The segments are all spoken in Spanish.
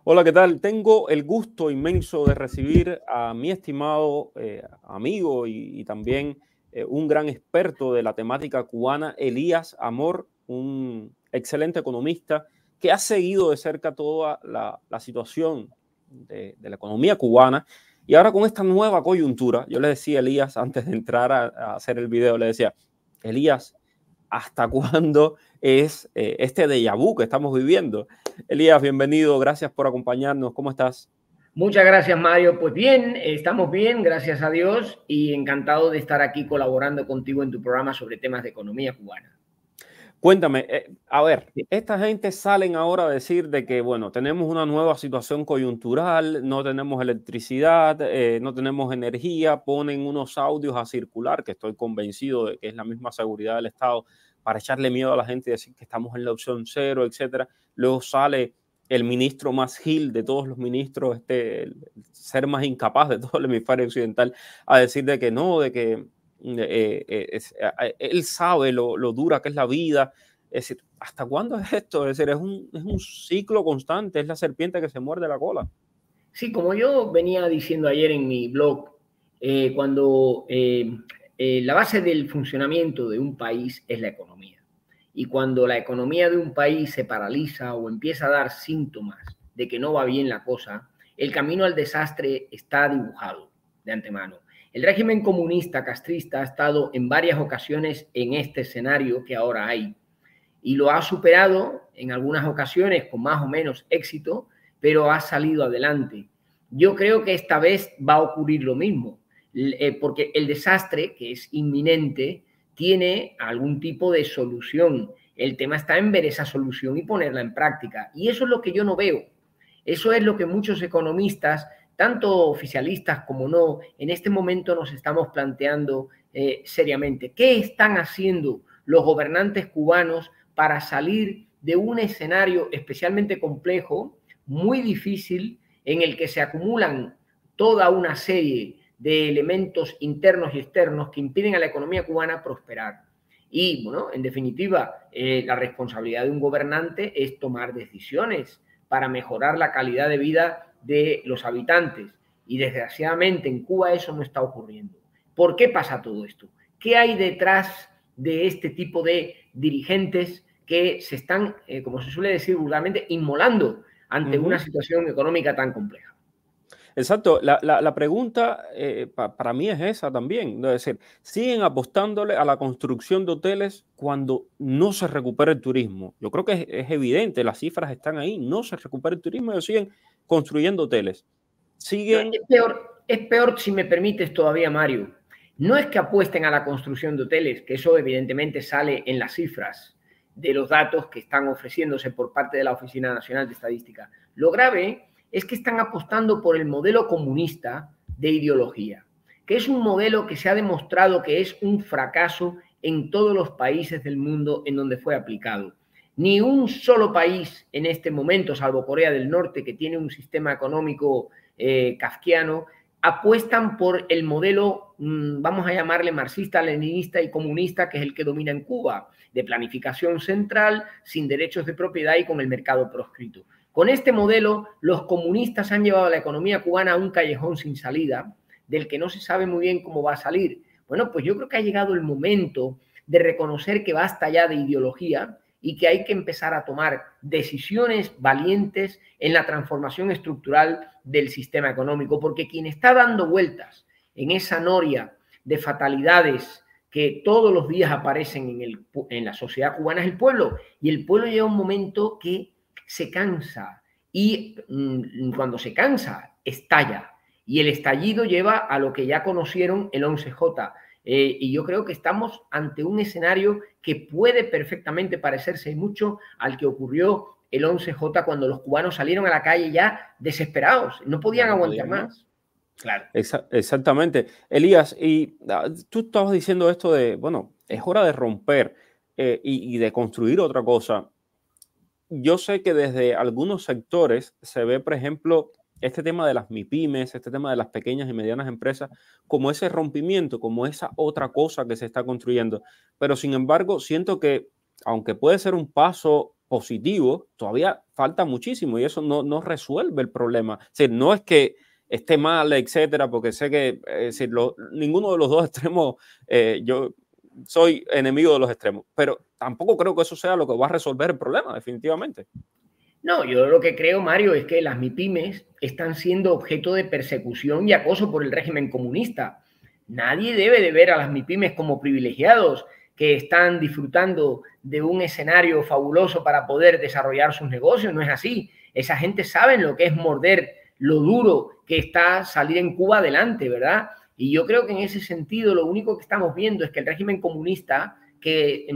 Hola, ¿qué tal? Tengo el gusto inmenso de recibir a mi estimado amigo y también un gran experto de la temática cubana, Elías Amor, un excelente economista que ha seguido de cerca toda la situación de la economía cubana. Y ahora con esta nueva coyuntura, yo le decía a Elías antes de entrar a hacer el video, le decía, Elías, ¿hasta cuándo es este déjà vu que estamos viviendo? Elías, bienvenido, gracias por acompañarnos. ¿Cómo estás? Muchas gracias, Mario. Pues bien, estamos bien, gracias a Dios, y encantado de estar aquí colaborando contigo en tu programa sobre temas de economía cubana. Cuéntame, a ver, esta gente salen ahora a decir de que, bueno, tenemos una nueva situación coyuntural, no tenemos electricidad, no tenemos energía, ponen unos audios a circular, que estoy convencido de que es la misma seguridad del Estado, para echarle miedo a la gente y decir que estamos en la opción cero, etcétera. Luego sale el ministro más gil de todos los ministros, el ser más incapaz de todo el hemisferio occidental, a decir de que no, de que él sabe lo dura que es la vida. Es decir, ¿hasta cuándo es esto? Es decir, es un ciclo constante, es la serpiente que se muerde la cola. Sí, como yo venía diciendo ayer en mi blog, la base del funcionamiento de un país es la economía. Y cuando la economía de un país se paraliza o empieza a dar síntomas de que no va bien la cosa, el camino al desastre está dibujado de antemano. El régimen comunista castrista ha estado en varias ocasiones en este escenario que ahora hay y lo ha superado en algunas ocasiones con más o menos éxito, pero ha salido adelante. Yo creo que esta vez va a ocurrir lo mismo, porque el desastre, que es inminente, tiene algún tipo de solución. El tema está en ver esa solución y ponerla en práctica. Y eso es lo que yo no veo. Eso es lo que muchos economistas, tanto oficialistas como no, en este momento nos estamos planteando seriamente. ¿Qué están haciendo los gobernantes cubanos para salir de un escenario especialmente complejo, muy difícil, en el que se acumulan toda una serie de elementos internos y externos que impiden a la economía cubana prosperar? Y, bueno, en definitiva, la responsabilidad de un gobernante es tomar decisiones para mejorar la calidad de vida de los habitantes. Y desgraciadamente en Cuba eso no está ocurriendo. ¿Por qué pasa todo esto? ¿Qué hay detrás de este tipo de dirigentes que se están, como se suele decir vulgarmente, inmolando ante una situación económica tan compleja? Exacto, la pregunta para mí es esa también, es decir, siguen apostándole a la construcción de hoteles cuando no se recupera el turismo. Yo creo que es evidente, las cifras están ahí, no se recupera el turismo, ellos siguen construyendo hoteles. No, Siguen, es peor, si me permites todavía, Mario. No es que apuesten a la construcción de hoteles, que eso evidentemente sale en las cifras de los datos que están ofreciéndose por parte de la Oficina Nacional de Estadística. Lo grave es que están apostando por el modelo comunista de ideología, que es un modelo que se ha demostrado que es un fracaso en todos los países del mundo en donde fue aplicado. Ni un solo país en este momento, salvo Corea del Norte, que tiene un sistema económico kafkiano, apuestan por el modelo, vamos a llamarle marxista, leninista y comunista, que es el que domina en Cuba, de planificación central, sin derechos de propiedad y con el mercado proscrito. Con este modelo, los comunistas han llevado a la economía cubana a un callejón sin salida, del que no se sabe muy bien cómo va a salir. Bueno, pues yo creo que ha llegado el momento de reconocer que basta ya de ideología y que hay que empezar a tomar decisiones valientes en la transformación estructural del sistema económico, porque quien está dando vueltas en esa noria de fatalidades que todos los días aparecen en la sociedad cubana es el pueblo, y el pueblo llega a un momento que se cansa, y cuando se cansa, estalla, y el estallido lleva a lo que ya conocieron el 11J, y yo creo que estamos ante un escenario que puede perfectamente parecerse mucho al que ocurrió el 11J, cuando los cubanos salieron a la calle ya desesperados, no ya podían no aguantar podían más. más. Claro. Exactamente. Elías, y tú estabas diciendo esto de, bueno, es hora de romper y de construir otra cosa. Yo sé que desde algunos sectores se ve, por ejemplo, este tema de las MIPIMES, este tema de las pequeñas y medianas empresas, como ese rompimiento, como esa otra cosa que se está construyendo. Pero sin embargo, siento que, aunque puede ser un paso positivo, todavía falta muchísimo y eso no resuelve el problema. Es decir, no es que esté mal, etcétera, porque sé que ninguno de los dos extremos, yo soy enemigo de los extremos, pero tampoco creo que eso sea lo que va a resolver el problema, definitivamente. No, yo lo que creo, Mario, es que las MIPYMES están siendo objeto de persecución y acoso por el régimen comunista. Nadie debe de ver a las MIPYMES como privilegiados que están disfrutando de un escenario fabuloso para poder desarrollar sus negocios. No es así. Esa gente sabe lo que es morder lo duro que está salir en Cuba adelante, ¿verdad? Y yo creo que en ese sentido lo único que estamos viendo es que el régimen comunista que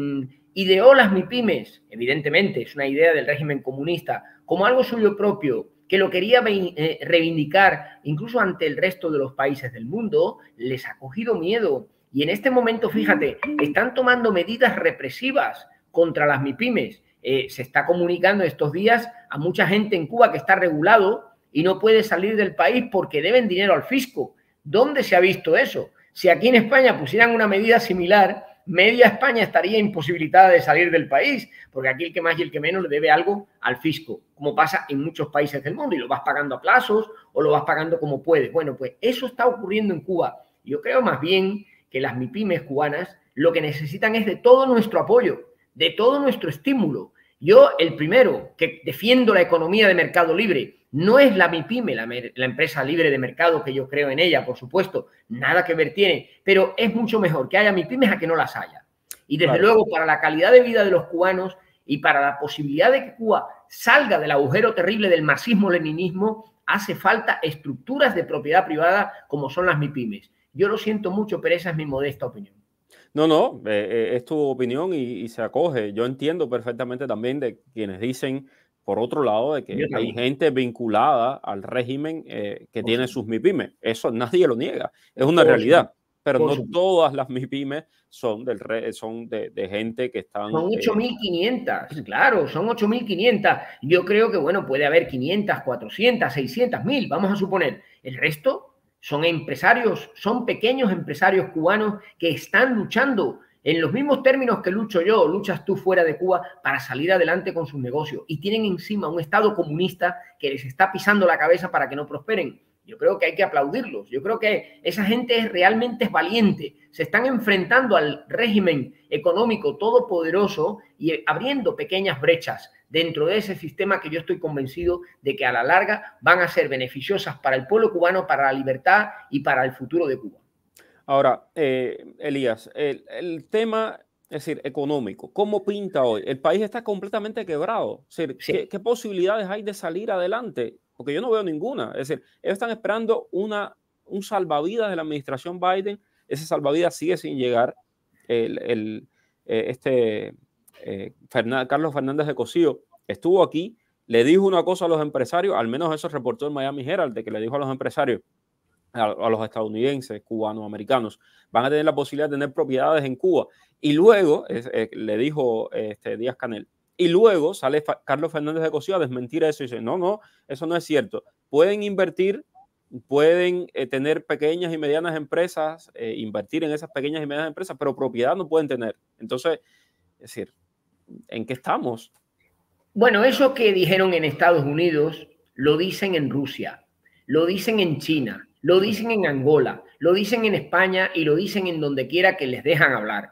ideó las MIPYMES, evidentemente es una idea del régimen comunista, como algo suyo propio, que lo quería reivindicar incluso ante el resto de los países del mundo, les ha cogido miedo. Y en este momento, fíjate, están tomando medidas represivas contra las MIPYMES. Se está comunicando estos días a mucha gente en Cuba que está regulado y no puede salir del país porque deben dinero al fisco. ¿Dónde se ha visto eso? Si aquí en España pusieran una medida similar, media España estaría imposibilitada de salir del país, porque aquí el que más y el que menos le debe algo al fisco, como pasa en muchos países del mundo, y lo vas pagando a plazos o lo vas pagando como puedes. Bueno, pues eso está ocurriendo en Cuba. Yo creo más bien que las MIPYMES cubanas lo que necesitan es de todo nuestro apoyo, de todo nuestro estímulo. Yo, el primero, que defiendo la economía de mercado libre, no es la MIPYME, la empresa libre de mercado, que yo creo en ella, por supuesto, nada que ver tiene, pero es mucho mejor que haya MIPYMES a que no las haya. Y desde luego, para la calidad de vida de los cubanos y para la posibilidad de que Cuba salga del agujero terrible del marxismo-leninismo, hace falta estructuras de propiedad privada como son las MIPYMES. Yo lo siento mucho, pero esa es mi modesta opinión. No, es tu opinión y se acoge. Yo entiendo perfectamente también de quienes dicen, por otro lado, de que hay gente vinculada al régimen que tiene sus MIPYMES. Eso nadie lo niega, es una realidad. Pero no todas las MIPYMES son de gente que están... Son 8.500, claro, son 8.500. Yo creo que, bueno, puede haber 500, 400, 600, 1.000, vamos a suponer. El resto son empresarios, son pequeños empresarios cubanos que están luchando en los mismos términos que lucho yo, luchas tú fuera de Cuba para salir adelante con sus negocios y tienen encima un Estado comunista que les está pisando la cabeza para que no prosperen. Yo creo que hay que aplaudirlos. Yo creo que esa gente realmente es valiente. Se están enfrentando al régimen económico todopoderoso y abriendo pequeñas brechas dentro de ese sistema que yo estoy convencido de que a la larga van a ser beneficiosas para el pueblo cubano, para la libertad y para el futuro de Cuba. Ahora, Elías, el tema, es decir, económico, ¿cómo pinta hoy? El país está completamente quebrado. Es decir, Sí. ¿qué posibilidades hay de salir adelante? Porque yo no veo ninguna. Es decir, ellos están esperando un salvavidas de la administración Biden. Ese salvavidas sigue sin llegar. Carlos Fernández de Cosío estuvo aquí, le dijo una cosa a los empresarios, al menos eso reportó el Miami Herald, de que le dijo a los empresarios, a los estadounidenses, cubanos, americanos, van a tener la posibilidad de tener propiedades en Cuba. Y luego, le dijo Díaz-Canel, y luego sale Carlos Fernández de Cosío a desmentir eso y dice, no, eso no es cierto. Pueden invertir, pueden tener pequeñas y medianas empresas, invertir en esas pequeñas y medianas empresas, pero propiedad no pueden tener. Entonces, es decir, ¿en qué estamos? Bueno, eso que dijeron en Estados Unidos lo dicen en Rusia, lo dicen en China, lo dicen en Angola, lo dicen en España y lo dicen en donde quiera que les dejan hablar,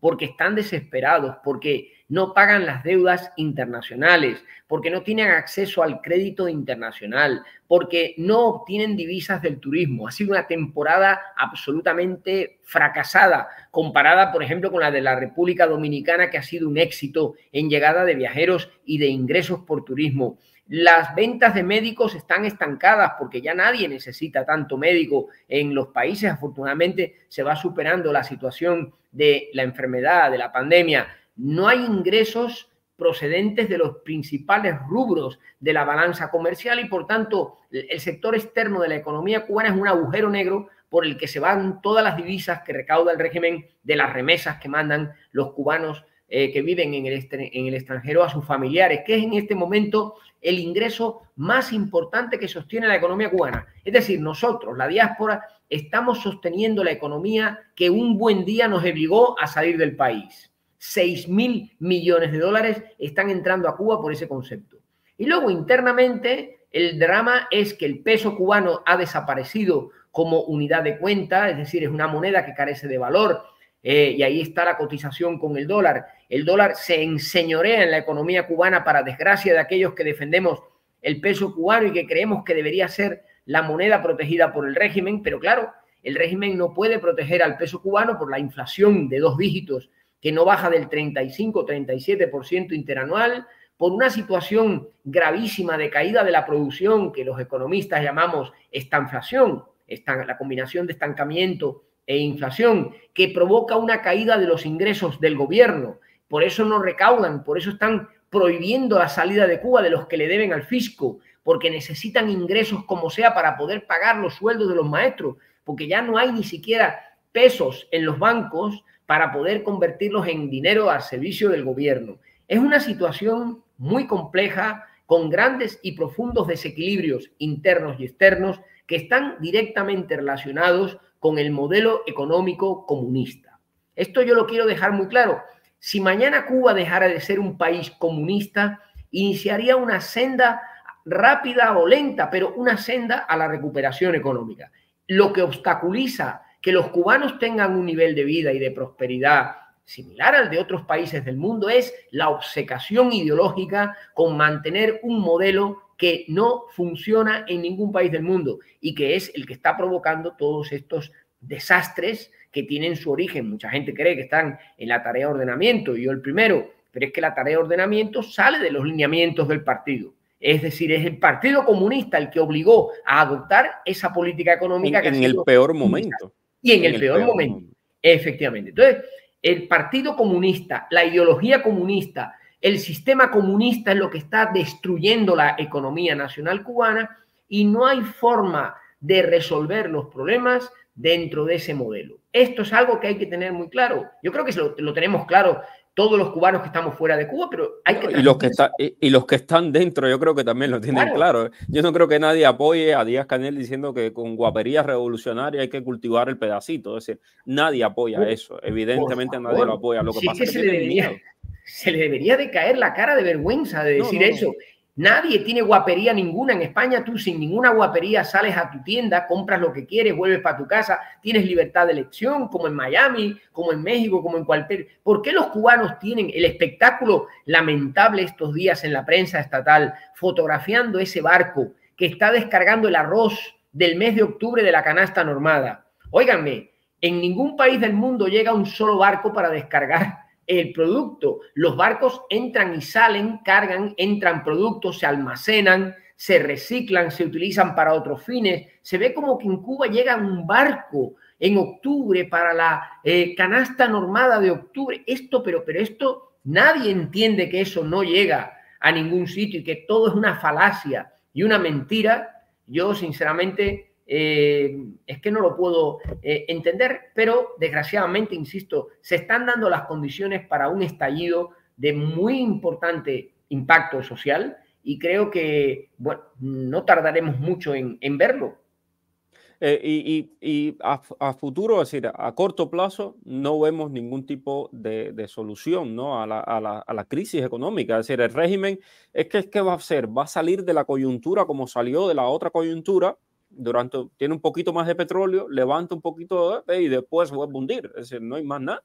porque están desesperados, porque no pagan las deudas internacionales, porque no tienen acceso al crédito internacional, porque no obtienen divisas del turismo. Ha sido una temporada absolutamente fracasada, comparada, por ejemplo, con la de la República Dominicana, que ha sido un éxito en llegada de viajeros y de ingresos por turismo. Las ventas de médicos están estancadas porque ya nadie necesita tanto médico en los países. Afortunadamente se va superando la situación de la enfermedad, de la pandemia. No hay ingresos procedentes de los principales rubros de la balanza comercial y, por tanto, el sector externo de la economía cubana es un agujero negro por el que se van todas las divisas que recauda el régimen de las remesas que mandan los cubanos que viven en el extranjero a sus familiares, que es en este momento el ingreso más importante que sostiene la economía cubana. Es decir, nosotros, la diáspora, estamos sosteniendo la economía que un buen día nos obligó a salir del país. 6.000 millones de dólares están entrando a Cuba por ese concepto. Y luego internamente el drama es que el peso cubano ha desaparecido como unidad de cuenta, es decir, es una moneda que carece de valor, y ahí está la cotización con el dólar. El dólar se enseñorea en la economía cubana para desgracia de aquellos que defendemos el peso cubano y que creemos que debería ser la moneda protegida por el régimen, pero claro, el régimen no puede proteger al peso cubano por la inflación de 2 dígitos que no baja del 35-37% interanual, por una situación gravísima de caída de la producción que los economistas llamamos estanflación, la combinación de estancamiento e inflación, que provoca una caída de los ingresos del gobierno. Por eso no recaudan, por eso están prohibiendo la salida de Cuba de los que le deben al fisco, porque necesitan ingresos como sea para poder pagar los sueldos de los maestros, porque ya no hay ni siquiera pesos en los bancos para poder convertirlos en dinero al servicio del gobierno. Es una situación muy compleja, con grandes y profundos desequilibrios internos y externos que están directamente relacionados con el modelo económico comunista. Esto yo lo quiero dejar muy claro. Si mañana Cuba dejara de ser un país comunista, iniciaría una senda rápida o lenta, pero una senda a la recuperación económica. Lo que obstaculiza que los cubanos tengan un nivel de vida y de prosperidad similar al de otros países del mundo es la obcecación ideológica con mantener un modelo que no funciona en ningún país del mundo y que es el que está provocando todos estos desastres que tienen su origen. Mucha gente cree que están en la tarea de ordenamiento, y yo el primero, pero es que la tarea de ordenamiento sale de los lineamientos del partido. Es decir, es el Partido Comunista el que obligó a adoptar esa política económica en el peor momento. Y en el peor momento, efectivamente. Entonces, el Partido Comunista, la ideología comunista, el sistema comunista es lo que está destruyendo la economía nacional cubana, y no hay forma de resolver los problemas dentro de ese modelo. Esto es algo que hay que tener muy claro. Yo creo que lo tenemos claro todos los cubanos que estamos fuera de Cuba, pero hay que... Y los que están dentro, yo creo que también lo tienen claro. Yo no creo que nadie apoye a Díaz-Canel diciendo que con guapería revolucionaria hay que cultivar el pedacito. Es decir, nadie apoya eso. Evidentemente nadie lo apoya. Lo que pasa es que se le debería de caer la cara de vergüenza de decir eso. Nadie tiene guapería ninguna. En España tú sin ninguna guapería sales a tu tienda, compras lo que quieres, vuelves para tu casa, tienes libertad de elección, como en Miami, como en México, como en cualquier... ¿Por qué los cubanos tienen el espectáculo lamentable estos días en la prensa estatal fotografiando ese barco que está descargando el arroz del mes de octubre de la canasta normada? Óiganme, en ningún país del mundo llega un solo barco para descargar el producto. Los barcos entran y salen, cargan, entran productos, se almacenan, se reciclan, se utilizan para otros fines. Se ve como que en Cuba llega un barco en octubre para la canasta normada de octubre. Pero esto, nadie entiende que eso no llega a ningún sitio y que todo es una falacia y una mentira. Yo, sinceramente, es que no lo puedo entender, pero desgraciadamente, insisto, se están dando las condiciones para un estallido de muy importante impacto social, y creo que, bueno, no tardaremos mucho en verlo. Y a futuro, es decir, a corto plazo, no vemos ningún tipo de solución, ¿no? a la crisis económica. Es decir, el régimen ¿qué va a hacer? Va a salir de la coyuntura como salió de la otra coyuntura. Tiene un poquito más de petróleo, levanta un poquito y después vuelve a hundir. Es decir, no hay más nada.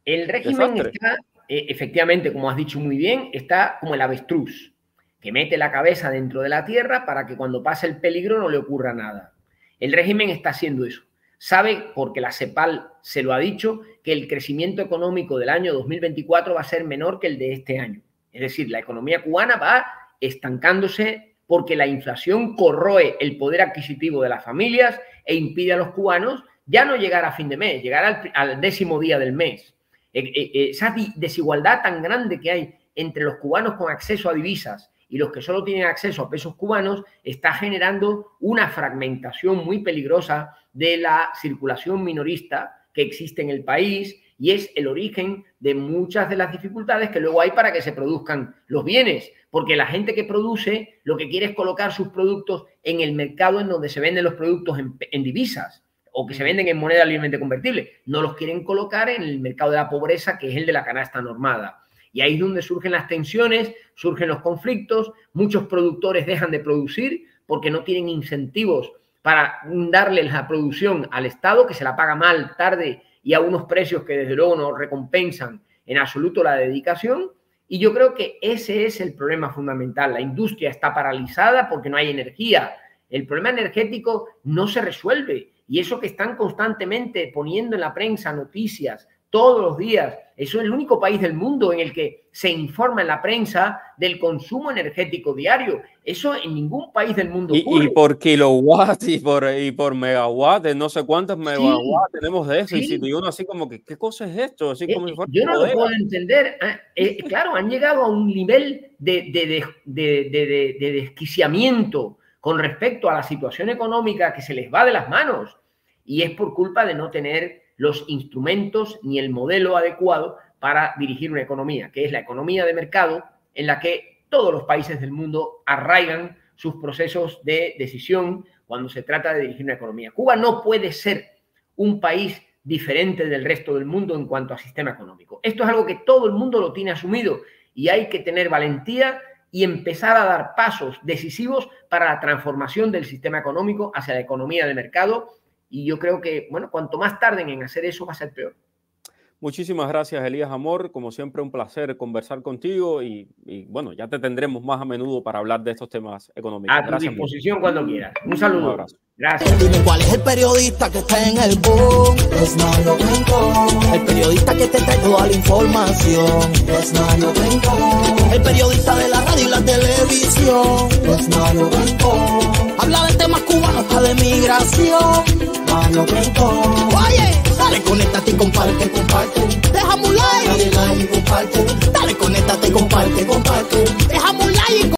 El régimen está, efectivamente, como has dicho muy bien, está como el avestruz, que mete la cabeza dentro de la tierra para que cuando pase el peligro no le ocurra nada. El régimen está haciendo eso. Sabe, porque la CEPAL se lo ha dicho, que el crecimiento económico del año 2024 va a ser menor que el de este año. Es decir, la economía cubana va estancándose porque la inflación corroe el poder adquisitivo de las familias e impide a los cubanos ya no llegar a fin de mes, llegar al 10º día del mes. Esa desigualdad tan grande que hay entre los cubanos con acceso a divisas y los que solo tienen acceso a pesos cubanos está generando una fragmentación muy peligrosa de la circulación minorista que existe en el país, y es el origen de muchas de las dificultades que luego hay para que se produzcan los bienes, porque la gente que produce lo que quiere es colocar sus productos en el mercado en donde se venden los productos en divisas o que se venden en moneda libremente convertible. No los quieren colocar en el mercado de la pobreza, que es el de la canasta normada. Y ahí es donde surgen las tensiones, surgen los conflictos, muchos productores dejan de producir porque no tienen incentivos para darle la producción al Estado, que se la paga mal, tarde y a unos precios que desde luego no recompensan en absoluto la dedicación. Y yo creo que ese es el problema fundamental. La industria está paralizada porque no hay energía. El problema energético no se resuelve. Y eso que están constantemente poniendo en la prensa noticias todos los días, eso es el único país del mundo en el que se informa en la prensa del consumo energético diario. Eso en ningún país del mundo ocurre. Y por kilowatt y por megawatt, no sé cuántos megawatts tenemos de eso. Sí. Y uno así como que, ¿qué cosa es esto? Así como yo no lo puedo entender. Claro, han llegado a un nivel de desquiciamiento con respecto a la situación económica que se les va de las manos. Y es por culpa de no tener los instrumentos ni el modelo adecuado para dirigir una economía, que es la economía de mercado en la que todos los países del mundo arraigan sus procesos de decisión cuando se trata de dirigir una economía. Cuba no puede ser un país diferente del resto del mundo en cuanto a sistema económico. Esto es algo que todo el mundo lo tiene asumido y hay que tener valentía y empezar a dar pasos decisivos para la transformación del sistema económico hacia la economía de mercado. Y yo creo que, bueno, cuanto más tarden en hacer eso, va a ser peor. Muchísimas gracias, Elías Amor. Como siempre, un placer conversar contigo y bueno, ya te tendremos más a menudo para hablar de estos temas económicos. A tu disposición cuando quieras. Un saludo. Un abrazo. Gracias. Dime cuál es el periodista que está en el boom. Es Mario Rincón. El periodista que te trae toda la información. Es Mario Rincón. El periodista de la radio y la televisión. Es Mario Rincón. Habla de temas cubanos, hasta de migración. Mario Rincón. Oye, dale, conéctate y comparte. Déjame un like. Dale like y comparte. Dale, conéctate y comparte. Déjame un like.